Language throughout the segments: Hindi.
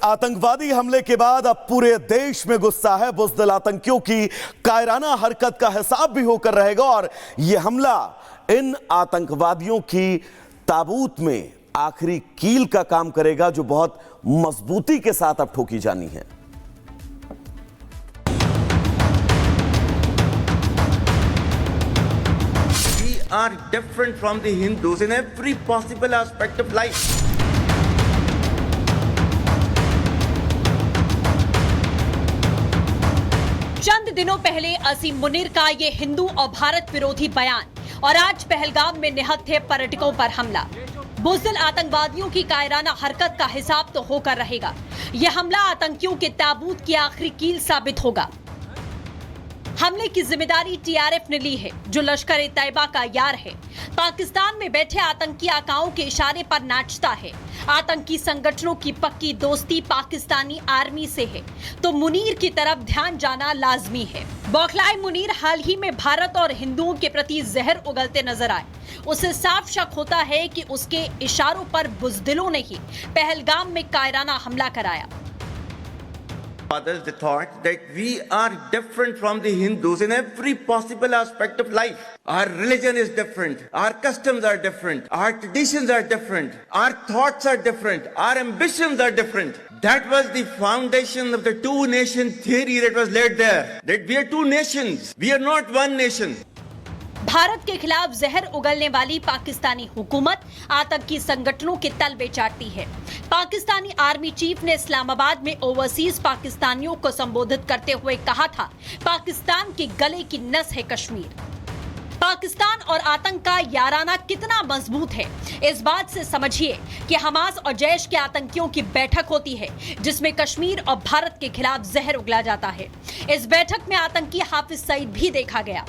आतंकवादी हमले के बाद अब पूरे देश में गुस्सा है। बुज़दिल आतंकियों की कायराना हरकत का हिसाब भी होकर रहेगा और यह हमला इन आतंकवादियों की ताबूत में आखिरी कील का काम करेगा, जो बहुत मजबूती के साथ अब ठोकी जानी है। We are different from the Hindus in every possible aspect of life. चंद दिनों पहले असीम मुनीर का ये हिंदू और भारत विरोधी बयान और आज पहलगाम में निहत्थे थे पर्यटकों पर हमला। बुज़दिल आतंकवादियों की कायराना हरकत का हिसाब तो होकर रहेगा। यह हमला आतंकियों के ताबूत की आखिरी कील साबित होगा। हमले की जिम्मेदारी टीआरएफ ने ली है, जो लश्कर-ए-तैयबा का यार है। पाकिस्तान में बैठे आतंकी आकाओं के इशारे पर नाचता है। आतंकी संगठनों की पक्की दोस्ती पाकिस्तानी आर्मी से है, तो मुनीर की तरफ ध्यान जाना लाजमी है। बौखलाए मुनीर हाल ही में भारत और हिंदुओं के प्रति जहर उगलते नजर आए। उसे साफ शक होता है कि उसके इशारों पर बुज़दिलों ने ही पहलगाम में कायराना हमला कराया। Fathers, they thought that we are different from the Hindus in every possible aspect of life. Our religion is different. Our customs are different. Our traditions are different. Our thoughts are different. Our ambitions are different. That was the foundation of the two-nation theory that was laid there. That we are two nations. We are not one nation. Bharat के खिलाफ जहर उगलने वाली पाकिस्तानी हुकूमत आतंकी संगठनों के तलबे चाटती है। पाकिस्तानी आर्मी चीफ ने इस्लामाबाद में ओवरसीज पाकिस्तानियों को संबोधित करते हुए कहा था, पाकिस्तान के गले की नस है कश्मीर। पाकिस्तान और आतंक का याराना कितना मजबूत है, इस बात से समझिए कि हमास और जैश के आतंकियों की बैठक होती है, जिसमें कश्मीर और भारत के खिलाफ जहर उगला जाता है। इस बैठक में आतंकी हाफिज सईद भी देखा गया।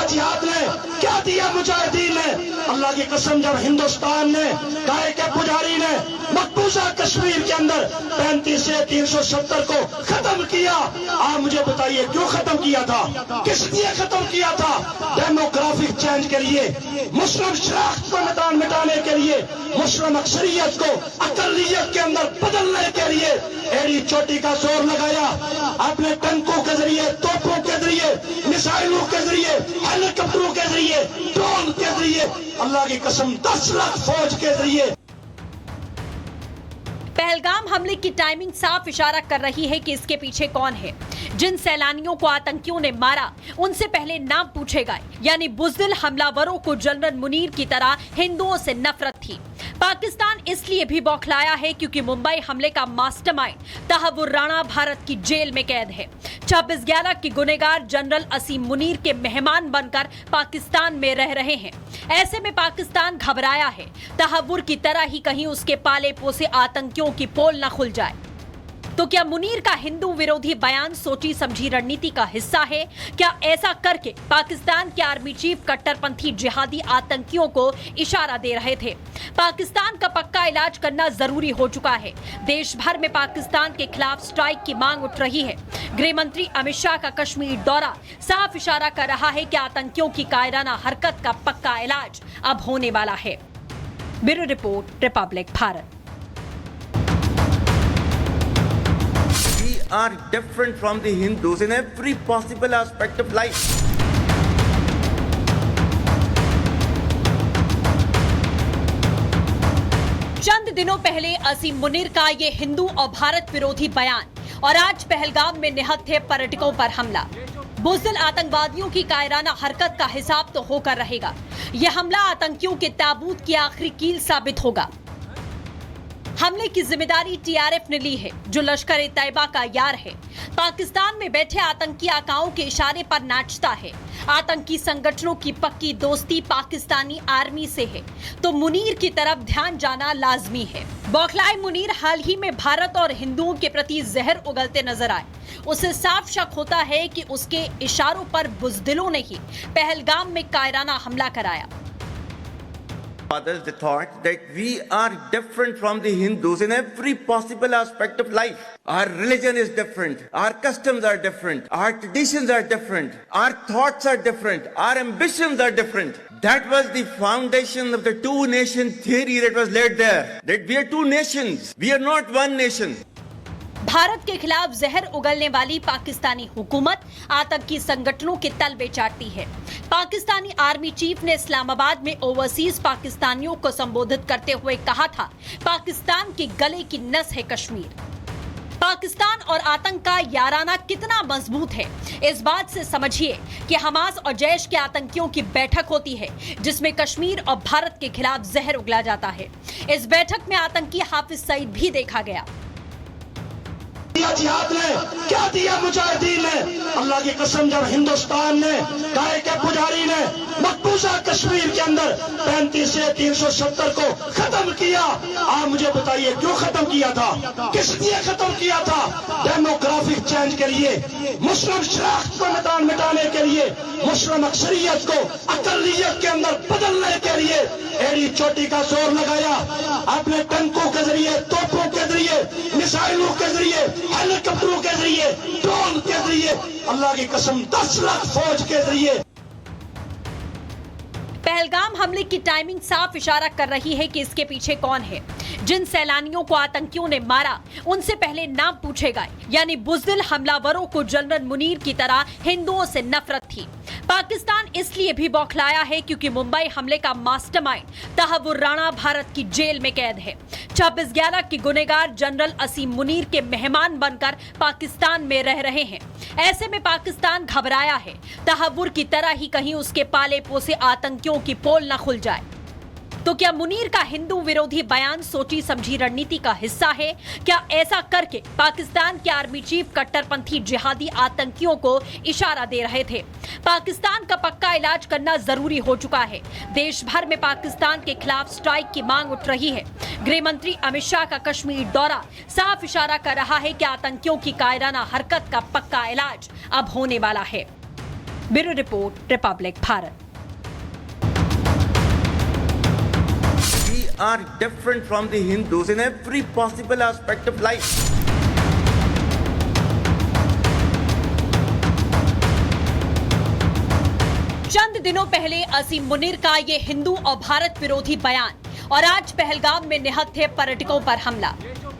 जिहाद ने क्या दिया मुजाहिदीन ने? अल्लाह की कसम, जब हिंदुस्तान ने गाय के पुजारी ने मकबूजा कश्मीर के अंदर 35 से 370 को खत्म किया, आप मुझे बताइए क्यों खत्म किया था? किस लिए खत्म किया था? डेमोग्राफिक चेंज के लिए, मुस्लिम शनाख्त को मिटाने के लिए, मुस्लिम अक्सरियत को अकलियत के अंदर बदलने के लिए एड़ी चोटी का जोर लगाया। अपने टंकों के जरिए, तोपों के जरिए, मिसाइलों के जरिए, हेलीकॉप्टरों के जरिए, ड्रोन के जरिए, अल्लाह की कसम 10 लाख फौज के जरिए। पहलगाम हमले की टाइमिंग साफ इशारा कर रही है कि इसके पीछे कौन है। जिन सैलानियों को आतंकियों ने मारा, उनसे पहले नाम पूछे गए, यानी बुज़दिल हमलावरों को जनरल मुनीर की तरह हिंदुओं से नफरत थी। पाकिस्तान इसलिए भी बौखलाया है क्योंकि मुंबई हमले का मास्टरमाइंड तहव्वुर राणा भारत की जेल में कैद है। 26/11 की गुनहगार जनरल असीम मुनीर के मेहमान बनकर पाकिस्तान में रह रहे हैं। ऐसे में पाकिस्तान घबराया है, तहव्वुर की तरह ही कहीं उसके पाले पोसे आतंकियों की पोल न खुल जाए। तो क्या मुनीर का हिंदू विरोधी बयान सोची समझी रणनीति का हिस्सा है? क्या ऐसा करके पाकिस्तान के आर्मी चीफ कट्टरपंथी जिहादी आतंकियों को इशारा दे रहे थे? पाकिस्तान का पक्का इलाज करना जरूरी हो चुका है। देश भर में पाकिस्तान के खिलाफ स्ट्राइक की मांग उठ रही है। गृह मंत्री अमित शाह का कश्मीर दौरा साफ इशारा कर रहा है कि आतंकियों की कायराना हरकत का पक्का इलाज अब होने वाला है। Bureau report, Republic Bharat. We are different from the Hindus in every possible aspect of life. चंद दिनों पहले असीम मुनीर का ये हिंदू और भारत विरोधी बयान और आज पहलगाम में निहत्थे थे पर्यटकों पर हमला। बुज़दिल आतंकवादियों की कायराना हरकत का हिसाब तो होकर रहेगा। यह हमला आतंकियों के ताबूत की आखिरी कील साबित होगा। हमले की जिम्मेदारी टीआरएफ ने ली है, जो लश्कर-ए-तैयबा का यार है। पाकिस्तान में बैठे आतंकी आकाओं के इशारे पर नाचता है। आतंकी संगठनों की पक्की दोस्ती पाकिस्तानी आर्मी से है, तो मुनीर की तरफ ध्यान जाना लाजमी है। बौखलाए मुनीर हाल ही में भारत और हिंदुओं के प्रति जहर उगलते नजर आए। उसे साफ शक होता है कि उसके इशारों पर बुज़दिलों ने ही पहलगाम में कायराना हमला कराया। fathers the thought that we are different from the Hindus in every possible aspect of life. Our religion is different. Our customs are different. Our traditions are different. Our thoughts are different. Our ambitions are different. That was the foundation of the two-nation theory that was laid there. That we are two nations. We are not one nation. Bharat के खिलाफ जहर उगलने वाली पाकिस्तानी हुकूमत आतंकी संगठनों के तलबे चाटती है। पाकिस्तानी आर्मी चीफ ने इस्लामाबाद में ओवरसीज पाकिस्तानियों को संबोधित करते हुए कहा था, पाकिस्तान के गले की नस है कश्मीर। पाकिस्तान और आतंक का याराना कितना मजबूत है, इस बात से समझिए कि हमास और जैश के आतंकियों की बैठक होती है जिसमें कश्मीर और भारत के खिलाफ जहर उगला जाता है। इस बैठक में आतंकी हाफिज सईद भी देखा गया। जिहाद ने क्या दिया मुजाहिदीन ने? अल्लाह की कसम, जब हिंदुस्तान ने गाय के पुजारी ने मकबूजा कश्मीर के अंदर 35 से 370 को खत्म किया, आप मुझे बताइए क्यों खत्म किया था? किस लिए खत्म किया था? डेमोग्राफिक चेंज के लिए, मुस्लिम शनाख्त को मिटाने के लिए, मुस्लिम अक्सरियत को अकलियत के अंदर बदलने के लिए एड़ी चोटी का जोर लगाया। अपने टंकों के जरिए, तोपों के जरिए, मिसाइलों के जरिए, हेलीकॉप्टरों के जरिए, ड्रोन के जरिए, अल्लाह की कसम 10 लाख फौज के जरिए। पहलगाम हमले की टाइमिंग साफ इशारा कर रही है कि इसके पीछे कौन है। जिन सैलानियों को आतंकियों ने मारा उनसे पहले नाम पूछे गए, यानी बुज़दिल हमलावरों को जनरल मुनीर की तरह हिंदुओं से नफरत थी। पाकिस्तान इसलिए भी बौखलाया है क्योंकि मुंबई हमले का मास्टरमाइंड तहव्वुर राणा भारत की जेल में कैद है। 26/11 के गुनहगार जनरल असीम मुनीर के मेहमान बनकर पाकिस्तान में रह रहे हैं। ऐसे में पाकिस्तान घबराया है, तहव्वुर की तरह ही कहीं उसके पाले पोसे आतंकियों की पोल न खुल जाए। तो क्या मुनीर का हिंदू विरोधी बयान सोची समझी रणनीति का हिस्सा है? क्या ऐसा करके पाकिस्तान के आर्मी चीफ कट्टरपंथी जिहादी आतंकियों को इशारा दे रहे थे? पाकिस्तान का पक्का इलाज करना जरूरी हो चुका है। देश भर में पाकिस्तान के खिलाफ स्ट्राइक की मांग उठ रही है। गृह मंत्री अमित शाह का कश्मीर दौरा साफ इशारा कर रहा है कि आतंकियों की कायराना हरकत का पक्का इलाज अब होने वाला है। Bureau report, Republic Bharat. We are different from the Hindus in every possible aspect of life. चंद दिनों पहले असीम मुनीर का ये हिंदू और भारत विरोधी बयान और आज पहलगाम में निहत थे पर्यटकों पर हमला।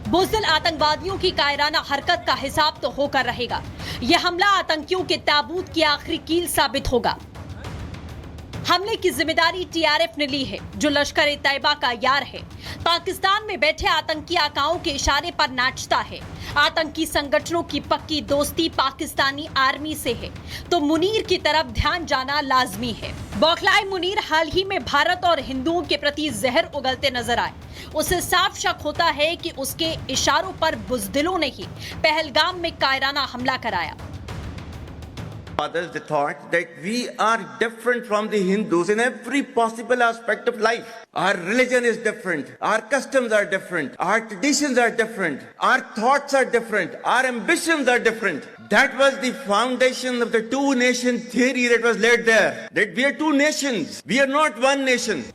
बुज़दिल आतंकवादियों की कायराना हरकत का हिसाब तो होकर रहेगा। यह हमला आतंकियों के ताबूत की आखिरी कील साबित होगा। हमले की जिम्मेदारी टीआरएफ ने ली है, जो लश्कर-ए-तैयबा का यार है। पाकिस्तान में बैठे आतंकी आकाओं के इशारे पर नाचता है। आतंकी संगठनों की पक्की दोस्ती पाकिस्तानी आर्मी से है, तो मुनीर की तरफ ध्यान जाना लाजमी है। बौखलाए मुनीर हाल ही में भारत और हिंदुओं के प्रति जहर उगलते नजर आए। उसे साफ शक होता है कि उसके इशारों पर बुज़दिलों ने ही पहलगाम में कायराना हमला कराया। Fathers the thought that we are different from the Hindus in every possible aspect of life. Our religion is different. Our customs are different. Our traditions are different. Our thoughts are different. Our ambitions are different. That was the foundation of the two-nation theory that was laid there. That we are two nations. We are not one nation.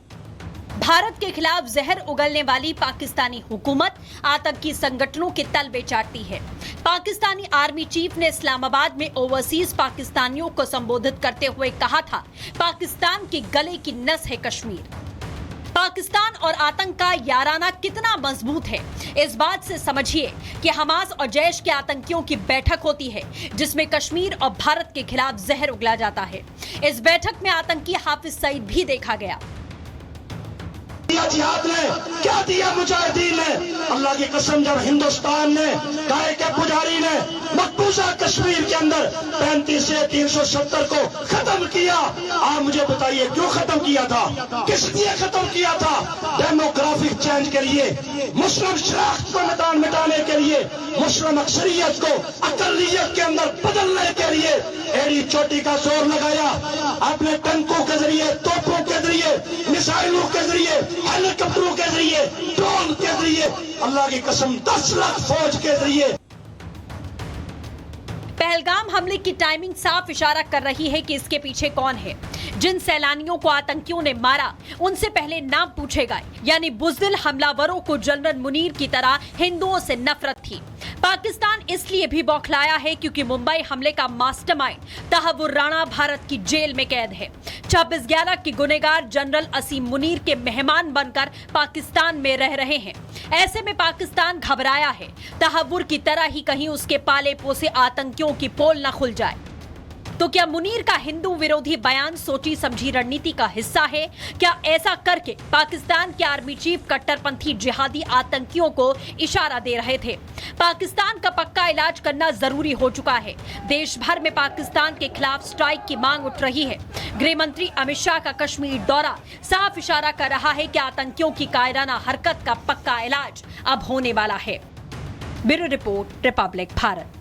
Bharat के खिलाफ जहर उगलने वाली पाकिस्तानी हुकूमत आतंकी संगठनों के तलबे चाटती है। पाकिस्तानी आर्मी चीफ ने इस्लामाबाद में ओवरसीज पाकिस्तानियों को संबोधित करते हुए कहा था, पाकिस्तान के गले की नस है कश्मीर। पाकिस्तान और आतंक का याराना कितना मजबूत है, इस बात से समझिए कि हमास और जैश के आतंकियों की बैठक होती है जिसमें कश्मीर और भारत के खिलाफ जहर उगला जाता है। इस बैठक में आतंकी हाफिज सईद भी देखा गया। जिहाद ने क्या दिया मुजाहिदीन ने? अल्लाह की कसम, जब हिंदुस्तान ने गाय के पुजारी ने मकबूजा कश्मीर के अंदर 35 से 370 को खत्म किया, आप मुझे बताइए क्यों खत्म किया था? किस लिए खत्म किया था? डेमोग्राफिक चेंज के लिए, मुस्लिम शनाख्त को मिटाने के लिए, मुस्लिम अक्सरियत को अकलियत के अंदर बदलने के लिए एड़ी चोटी का जोर लगाया। अपने टंकों के जरिए, तोपों के जरिए, मिसाइलों के जरिए, हेलीकॉप्टरों के जरिए, ड्रोन के जरिए, अल्लाह की कसम 10 लाख फौज के जरिए। पहलगाम हमले की टाइमिंग साफ इशारा कर रही है कि इसके पीछे कौन है। जिन सैलानियों को आतंकियों ने मारा उनसे पहले नाम पूछे गए, यानी बुज़दिल हमलावरों को जनरल मुनीर की तरह हिंदुओं से नफरत थी। पाकिस्तान इसलिए भी बौखलाया है क्योंकि मुंबई हमले का मास्टरमाइंड तहव्वुर राणा भारत की जेल में कैद है। 26/11 के गुनहगार जनरल असीम मुनीर के मेहमान बनकर पाकिस्तान में रह रहे हैं। ऐसे में पाकिस्तान घबराया है, तहव्वुर की तरह ही कहीं उसके पाले पोसे आतंकियों की पोल न खुल जाए। तो क्या मुनीर का हिंदू विरोधी बयान सोची समझी रणनीति का हिस्सा है? क्या ऐसा करके पाकिस्तान के आर्मी चीफ कट्टरपंथी जिहादी आतंकियों को इशारा दे रहे थे? पाकिस्तान का पक्का इलाज करना जरूरी हो चुका है। देश भर में पाकिस्तान के खिलाफ स्ट्राइक की मांग उठ रही है। गृह मंत्री अमित शाह का कश्मीर दौरा साफ इशारा कर रहा है कि आतंकियों की कायराना हरकत का पक्का इलाज अब होने वाला है। Bureau report, Republic Bharat.